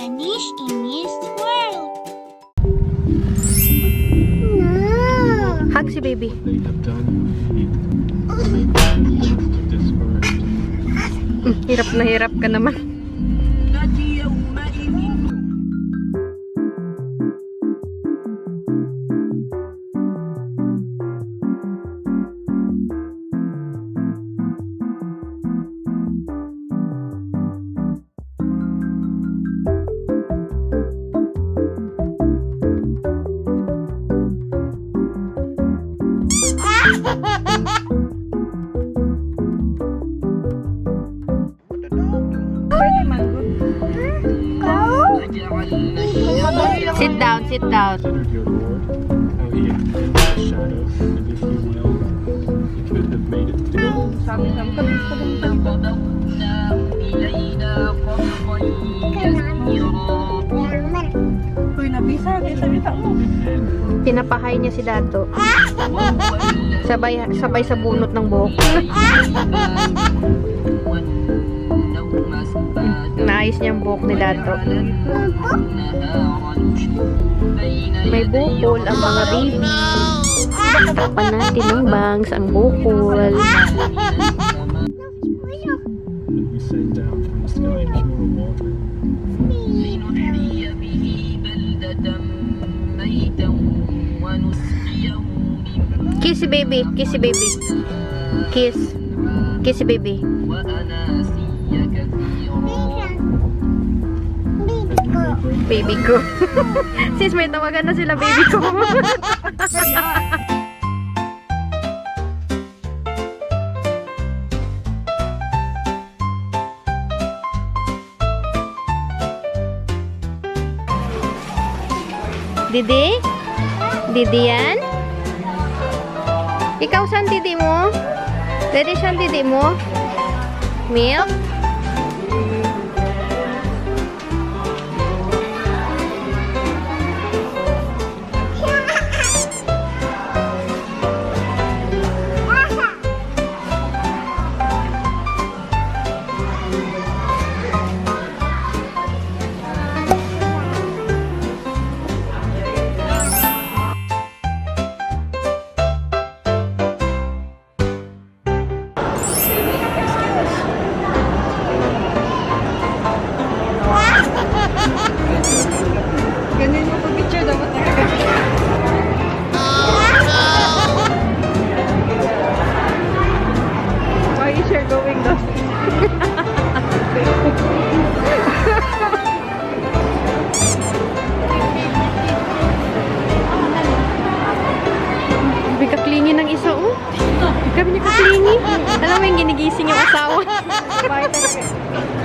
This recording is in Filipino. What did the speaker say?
vanish in this world. Hug si baby. They have done discouraged. Hirap na hirap ka naman. Sit down, sit down. Considered your Lord, how he extended the shadow, and if you will, it could have made it through. Pinapahay niya si Dato. Sabay sa bunot ng buhok. Naayos niya ang buhok ni Dato. May bukol ang mga baby. Takpan natin ng bangs ang bukol. And we sent down from the sky pure water. Kiss si baby, kiss si baby. Kiss. Kiss si baby. Baby ko. Sis, may tawagan na sila baby ko. Didi? Didi yan? Ikaw saan didi mo? Didi saan didi mo? Milk? Ganun yung pag-picture dapat talaga. Why is she going down? Sabi kaklingi ng isa, oh. Sabi niya kaklingi. Alam mo yung ginigising yung asawa. Bye talaga.